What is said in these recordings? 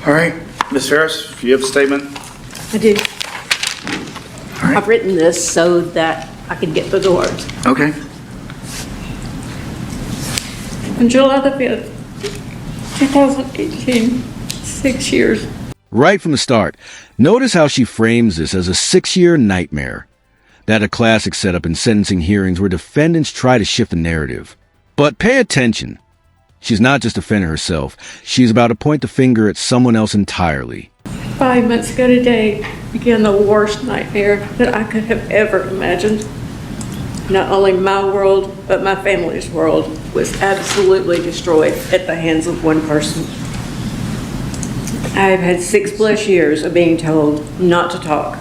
All right, Ms. Farris, if you have a statement. I do. All right. I've written this so that I can get through the words. Okay. On July the 5th, 2018, 6 years. Right from the start, notice how she frames this as a 6-year nightmare. That a classic setup in sentencing hearings where defendants try to shift the narrative. But pay attention. She's not just defending herself. She's about to point the finger at someone else entirely. 5 months ago today began the worst nightmare that I could have ever imagined. Not only my world, but my family's world was absolutely destroyed at the hands of one person. I have had 6+ years of being told not to talk.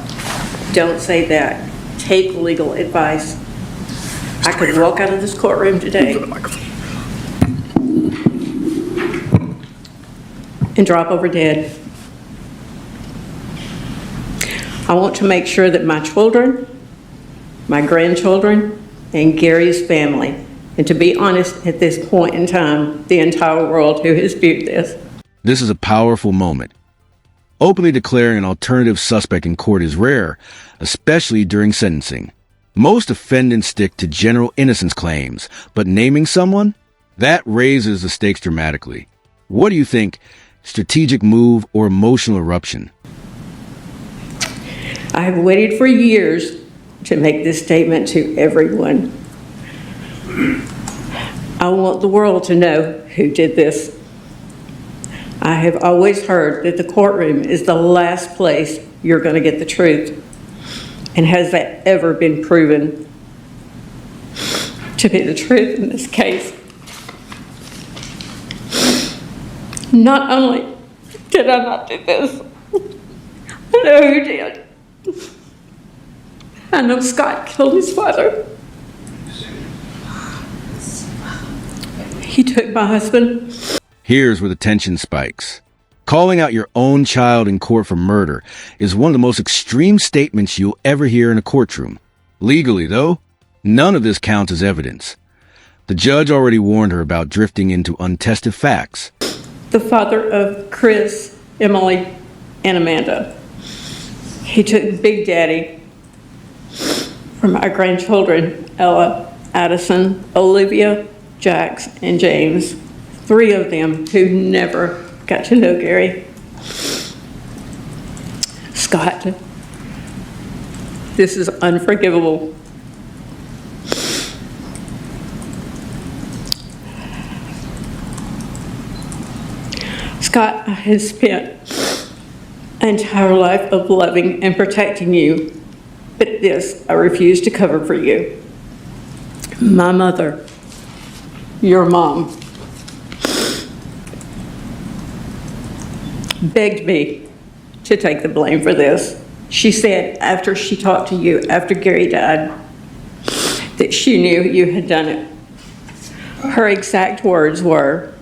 Don't say that. Take legal advice. I could walk out of this courtroom today and drop over dead. I want to make sure that my children, my grandchildren, and Gary's family, and to be honest, at this point in time, the entire world who has viewed this. This is a powerful moment. Openly declaring an alternative suspect in court is rare, especially during sentencing. Most defendants stick to general innocence claims, but naming someone? That raises the stakes dramatically. What do you think? Strategic move or emotional eruption? I have waited for years to make this statement to everyone. I want the world to know who did this. I have always heard that the courtroom is the last place you're going to get the truth. And has that ever been proven to be the truth in this case? Not only did I not do this, I know who did. I know Scott killed his father. He took my husband. Here's where the tension spikes. Calling out your own child in court for murder is one of the most extreme statements you'll ever hear in a courtroom. Legally, though, none of this counts as evidence. The judge already warned her about drifting into untested facts. The father of Chris, Emily, and Amanda. He took Big Daddy from our grandchildren, Ella, Addison, Olivia, Jax, and James. 3 of them who never got to know Gary. Scott, this is unforgivable. Scott has spent an entire life of loving and protecting you, but this I refuse to cover for you. My mother, your mom, begged me to take the blame for this. She said after she talked to you, after Gary died, that she knew you had done it. Her exact words were,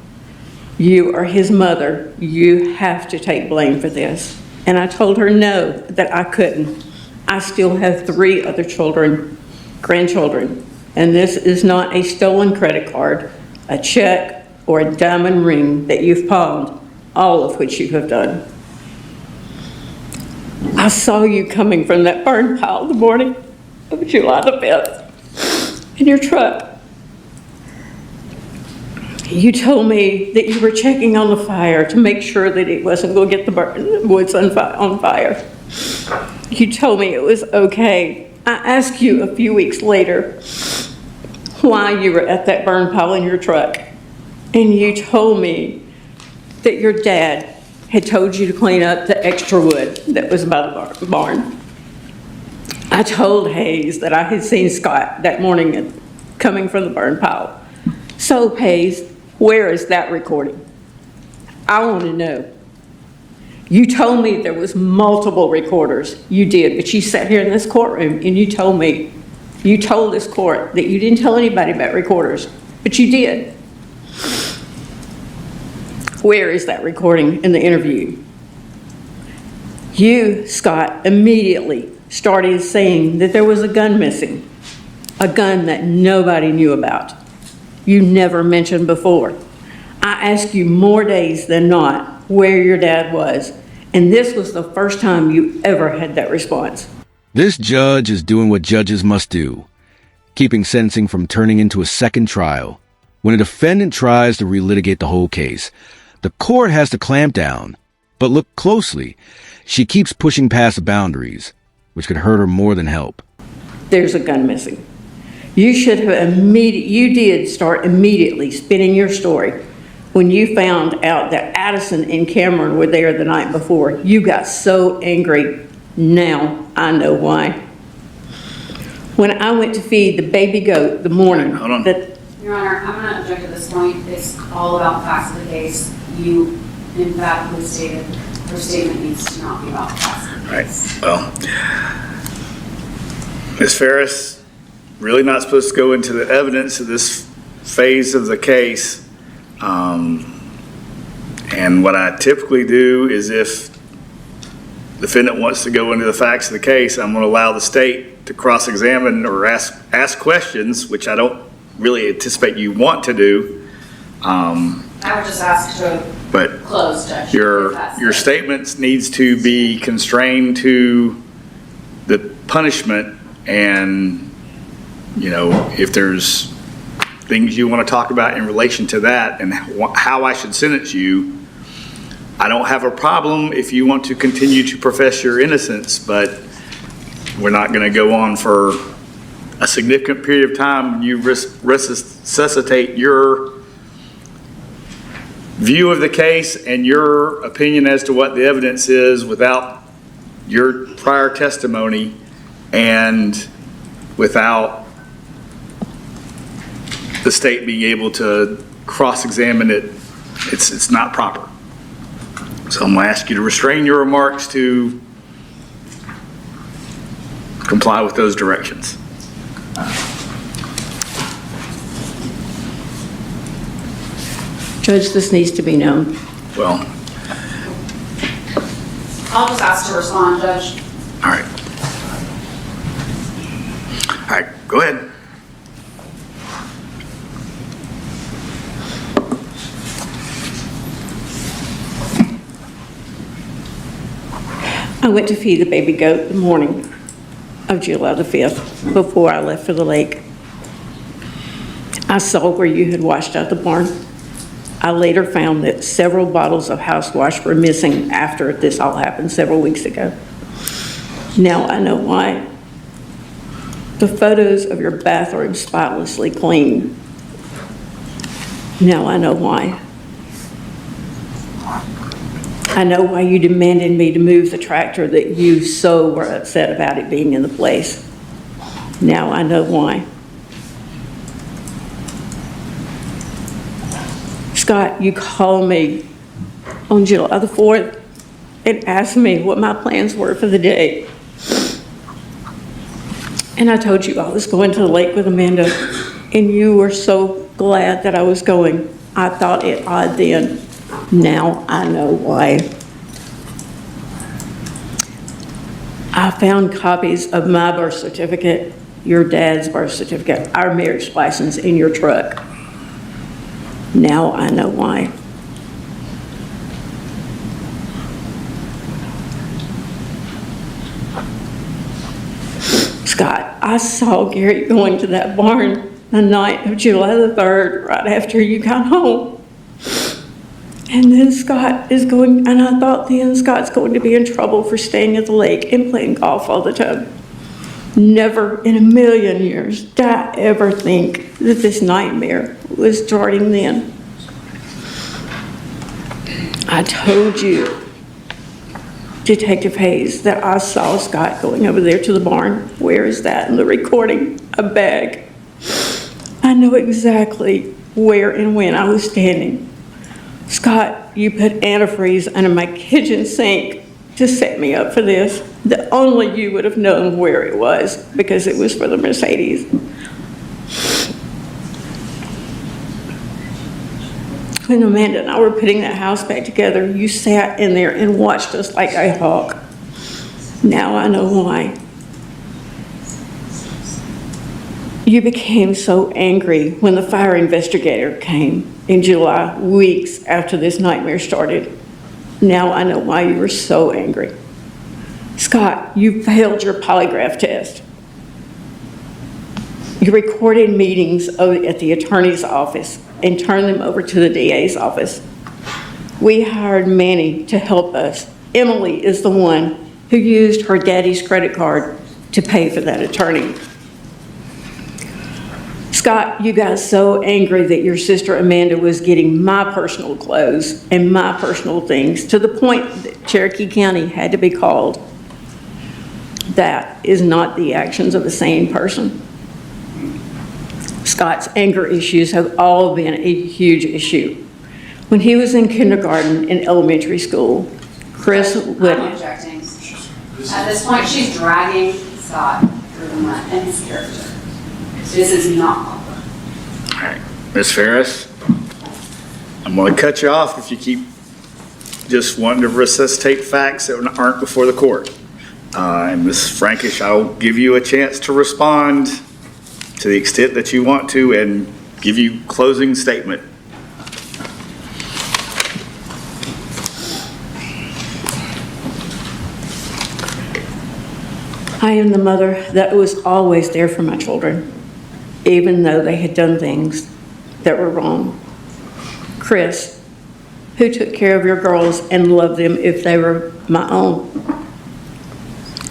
"You are his mother. You have to take blame for this." And I told her no, that I couldn't. I still have 3 other children, grandchildren, and this is not a stolen credit card, a check, or a diamond ring that you've pawned, all of which you have done. I saw you coming from that burn pile the morning of July the 5th in your truck. You told me that you were checking on the fire to make sure that it wasn't going to get the woods on fire. You told me it was okay. I asked you a few weeks later why you were at that burn pile in your truck, and you told me that your dad had told you to clean up the extra wood that was by the barn. I told Hayes that I had seen Scott that morning coming from the burn pile. So, Hayes, where is that recording? I want to know. You told me there was multiple recorders. You did, but you sat here in this courtroom and you told this court that you didn't tell anybody about recorders, but you did. Where is that recording in the interview? You, Scott, immediately started saying that there was a gun missing, a gun that nobody knew about. You never mentioned before. I asked you more days than not, where your dad was. And this was the first time you ever had that response. This judge is doing what judges must do, keeping sentencing from turning into a second trial. When a defendant tries to relitigate the whole case, the court has to clamp down. But look closely. She keeps pushing past the boundaries, which could hurt her more than help. There's a gun missing. You should have you did start immediately spinning your story. When you found out that Addison and Cameron were there the night before, you got so angry. Now I know why. When I went to feed the baby goat the morning Hold on. that Your Honor, I'm going to object at this point. It's all about the facts of the case. You emphatically stated her statement needs to not be about the facts of the Right, case. well, Ms. Farris, really not supposed to go into the evidence of this phase of the case. And what I typically do is if the defendant wants to go into the facts of the case, I'm going to allow the state to cross-examine or ask questions, which I don't really anticipate you want to do. I would just ask to But close, Judge. if your that's it. statements needs to be constrained to the punishment, and if there's things you want to talk about in relation to that and how I should sentence you, I don't have a problem if you want to continue to profess your innocence, but we're not going to go on for a significant period of time. You resuscitate your view of the case and your opinion as to what the evidence is without your prior testimony and without the state being able to cross-examine it. It's not proper. So I'm going to ask you to restrain your remarks to comply with those directions. Judge, this needs to be known. Well, I'll just ask to respond, Judge. all right. All right, go ahead. I went to feed the baby goat the morning of July the 5th before I left for the lake. I saw where you had washed out the barn. I later found that several bottles of house wash were missing after this all happened several weeks ago. Now I know why. The photos of your bathroom spotlessly clean. Now I know why. I know why you demanded me to move the tractor that you so were upset about it being in the place. Now I know why. Scott, you called me on July the 4th and asked me what my plans were for the day. And I told you I was going to the lake with Amanda, and you were so glad that I was going. I thought it odd then. Now I know why. I found copies of my birth certificate, your dad's birth certificate, our marriage license in your truck. Now I know why. Scott, I saw Gary going to that barn the night of July the 3rd, right after you got home. And then Scott is going, and I thought then Scott's going to be in trouble for staying at the lake and playing golf all the time. Never in a million years did I ever think that this nightmare was starting then. I told you, Detective Hayes, that I saw Scott going over there to the barn. Where is that in the recording? A bag. I know exactly where and when I was standing. Scott, you put antifreeze under my kitchen sink to set me up for this. That only you would have known where it was because it was for the Mercedes. When Amanda and I were putting that house back together, you sat in there and watched us like a hawk. Now I know why. You became so angry when the fire investigator came in July, weeks after this nightmare started. Now I know why you were so angry. Scott, you failed your polygraph test. You recorded meetings at the attorney's office and turned them over to the DA's office. We hired Manny to help us. Emily is the one who used her daddy's credit card to pay for that attorney. Scott, you got so angry that your sister Amanda was getting my personal clothes and my personal things to the point that Cherokee County had to be called. That is not the actions of a sane person. Scott's anger issues have all been a huge issue. When he was in kindergarten and elementary school, Chris would... I'm objecting. At this point, she's dragging Scott through the mud and his character. This is not proper. All right, Ms. Farris, I'm going to cut you off if you keep just wanting to resuscitate facts that aren't before the court. And Ms. Frankish, I'll give you a chance to respond to the extent that you want to and give you closing statement. I am the mother that was always there for my children, even though they had done things that were wrong. Chris, who took care of your girls and loved them if they were my own,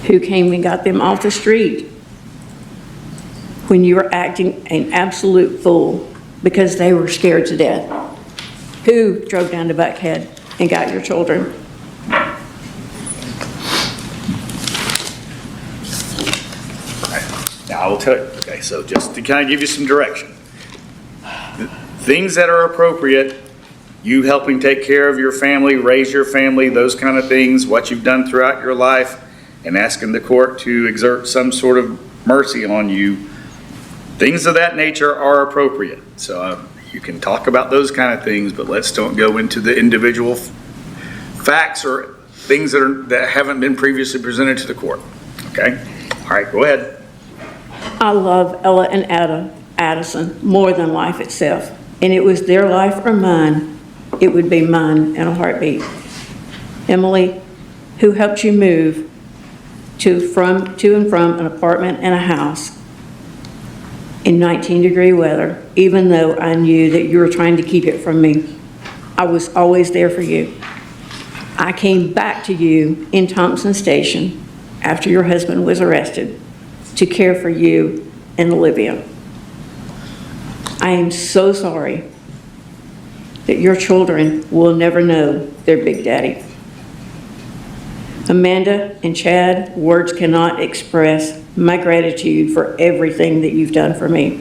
who came and got them off the street when you were acting an absolute fool because they were scared to death, who drove down to Buckhead and got your children. Now, I will tell you, okay, so just to kind of give you some direction. Things that are appropriate, you helping take care of your family, raise your family, those kind of things, what you've done throughout your life, and asking the court to exert some sort of mercy on you, things of that nature are appropriate. So you can talk about those kind of things, but let's don't go into the individual facts or things that haven't been previously presented to the court. Okay? All right, go ahead. I love Ella and Addison more than life itself. And it was their life or mine, it would be mine in a heartbeat. Emily, who helped you move to and from an apartment and a house in 19-degree weather, even though I knew that you were trying to keep it from me. I was always there for you. I came back to you in Thompson Station after your husband was arrested to care for you and Olivia. I am so sorry that your children will never know their Big Daddy. Amanda and Chad, words cannot express my gratitude for everything that you've done for me.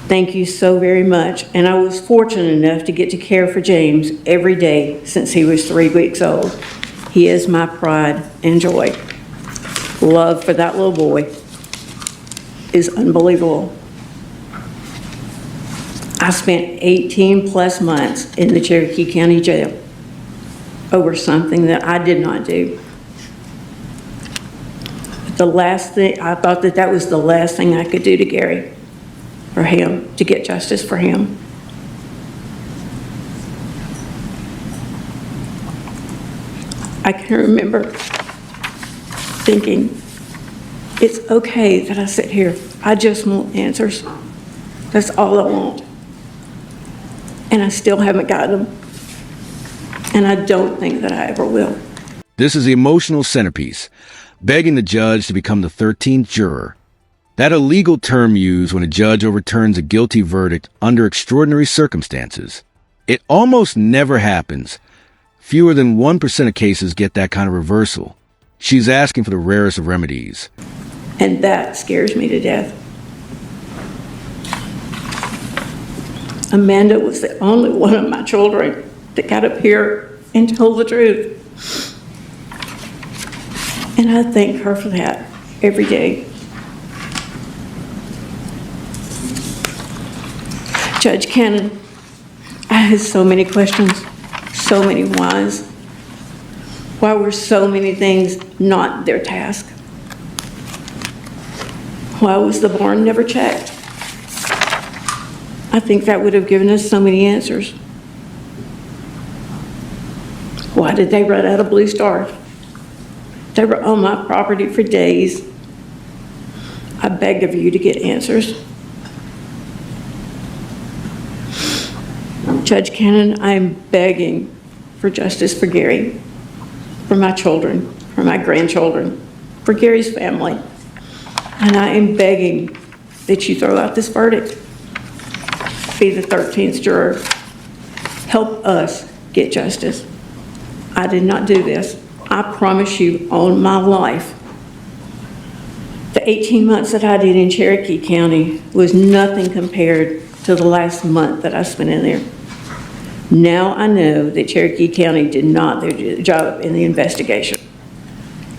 Thank you so very much. And I was fortunate enough to get to care for James every day since he was 3 weeks old. He is my pride and joy. Love for that little boy is unbelievable. I spent 18 plus months in the Cherokee County Jail over something that I did not do. The last thing, I thought that was the last thing I could do to Gary, for him, to get justice for him. I can remember thinking, it's okay that I sit here. I just want answers. That's all I want. And I still haven't gotten them. And I don't think that I ever will. This is the emotional centerpiece, begging the judge to become the 13th juror. That illegal term used when a judge overturns a guilty verdict under extraordinary circumstances. It almost never happens. Fewer than 1% of cases get that kind of reversal. She's asking for the rarest of remedies. And that scares me to death. Amanda was the only one of my children that got up here and told the truth. And I thank her for that every day. Judge Cannon, I had so many questions, so many whys. Why were so many things not their task? Why was the barn never checked? I think that would have given us so many answers. did they run out of Blue Star? They were on my property for days. I beg of you to get answers. Judge Cannon, I am begging for justice for Gary, for my children, for my grandchildren, for Gary's family. And I am begging that you throw out this verdict. Be the 13th juror. Help us get justice. I did not do this. I promise you on my life. The 18 months that I did in Cherokee County was nothing compared to the last month that I spent in there. Now I know that Cherokee County did not do their job in the investigation.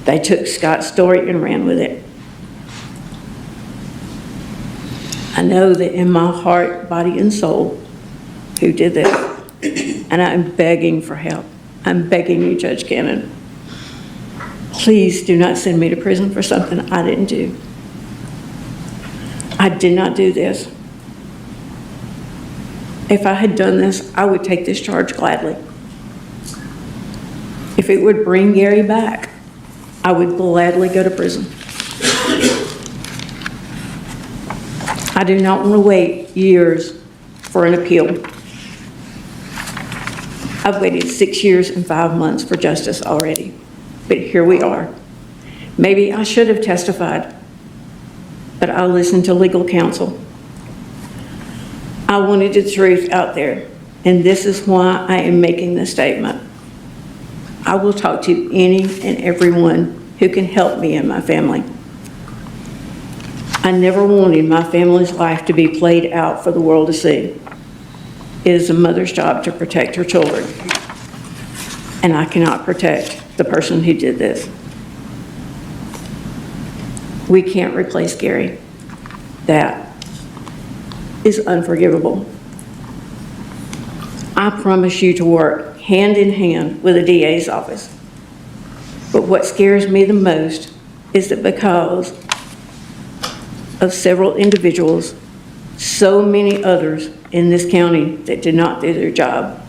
They took Scott's story and ran with it. I know that in my heart, body, and soul, who did this. And I'm begging for help. I'm begging you, Judge Cannon. Please do not send me to prison for something I didn't do. I did not do this. If I had done this, I would take this charge gladly. If it would bring Gary back, I would gladly go to prison. I do not want to wait years for an appeal. I've waited 6 years and 5 months for justice already, but here we are. Maybe I should have testified, but I listened to legal counsel. I wanted the truth out there, and this is why I am making this statement. I will talk to any and everyone who can help me and my family. I never wanted my family's life to be played out for the world to see. It is a mother's job to protect her children, and I cannot protect the person who did this. We can't replace Gary. That is unforgivable. I promise you to work hand in hand with the DA's office. But what scares me the most is that because of several individuals, so many others in this county that did not do their job,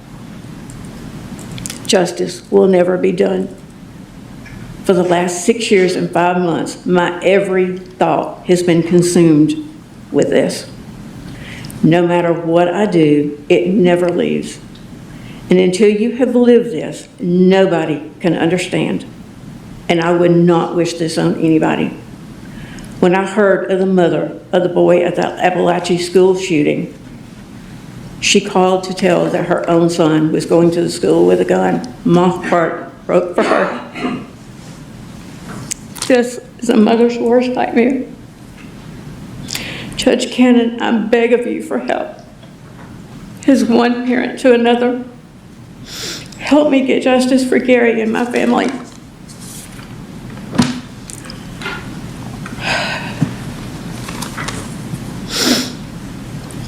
justice will never be done. For the last 6 years and 5 months, my every thought has been consumed with this. No matter what I do, it never leaves. And until you have lived this, nobody can understand. And I would not wish this on anybody. When I heard of the mother of the boy at the Appalachia school shooting, she called to tell that her own son was going to the school with a gun. My heart broke for her. This is a mother's worst nightmare. Judge Cannon, I beg of you for help. As one parent to another, help me get justice for Gary and my family.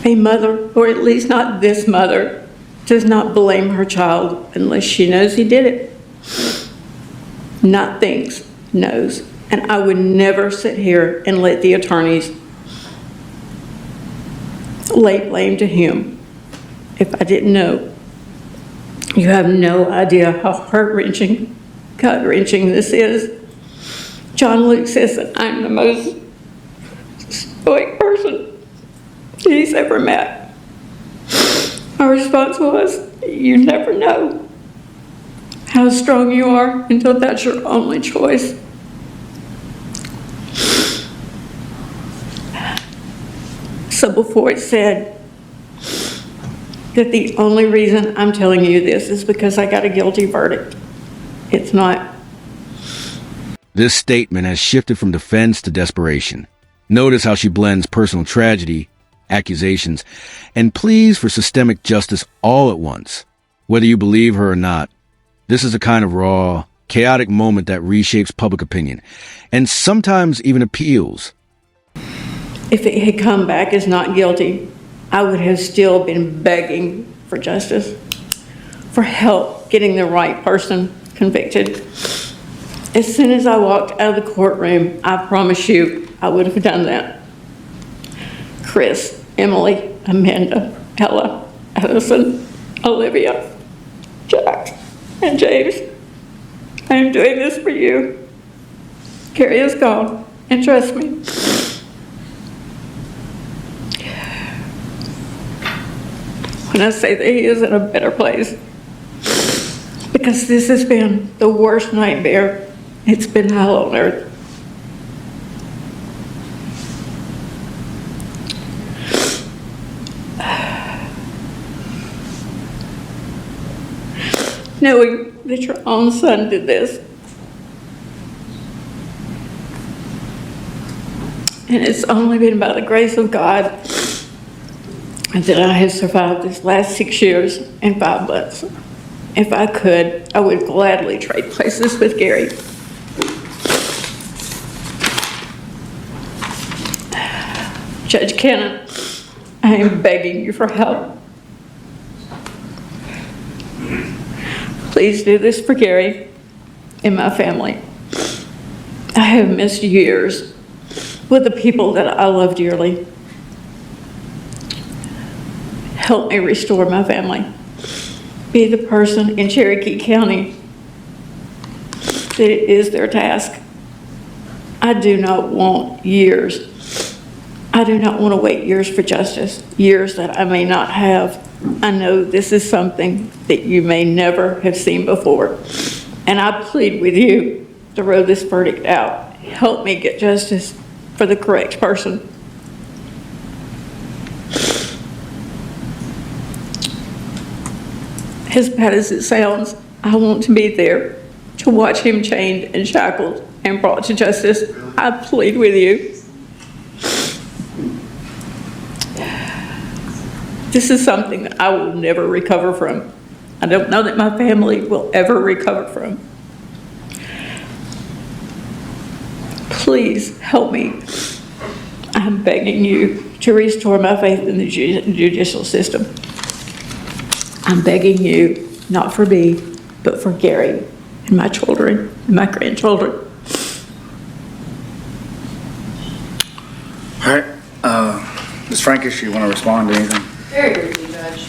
A mother, or at least not this mother, does not blame her child unless she knows he did it. Not thinks, knows. And I would never sit here and let the attorneys lay blame to him if I didn't know. You have no idea how heart-wrenching, gut-wrenching this is. John Luke says that I'm the most stoic person he's ever met. My response was, you never know how strong you are until that's your only choice. So before it's said that the only reason I'm telling you this is because I got a guilty verdict, it's not. This statement has shifted from defense to desperation. Notice how she blends personal tragedy, accusations, and pleas for systemic justice all at once. Whether you believe her or not, this is a kind of raw, chaotic moment that reshapes public opinion, and sometimes even appeals. If it had come back as not guilty, I would have still been begging for justice, for help getting the right person convicted. As soon as I walked out of the courtroom, I promise you I would have done that. Chris, Emily, Amanda, Ella, Addison, Olivia, Jack, and James I am doing this for you. Gary is gone, and trust me. When I say that he is in a better place, because this has been the worst nightmare. It's been hell on earth. Knowing that your own son did this. And it's only been by the grace of God that I have survived this last 6 years and 5 months. If I could, I would gladly trade places with Gary. Judge Cannon, I am begging you for help. Please do this for Gary and my family. I have missed years with the people that I love dearly. Help me restore my family. Be the person in Cherokee County that it is their task. I do not want years. I do not want to wait years for justice, years that I may not have. I know this is something that you may never have seen before. And I plead with you to roll this verdict out. Help me get justice for the correct person. As bad as it sounds, I want to be there to watch him chained and shackled and brought to justice. I plead with you. This is something that I will never recover from. I don't know that my family will ever recover from. Please help me. I'm begging you to restore my faith in the judicial system. I'm begging you, not for me, but for Gary and my children and my grandchildren. All right, Ms. Frankish, you want to respond to anything? Very briefly, Judge.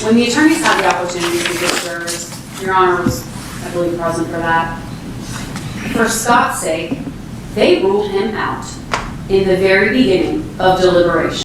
When the attorneys had the opportunity to get jurors, Your Honor was, I believe, present for that. For Scott's sake, they ruled him out in the very beginning of deliberation.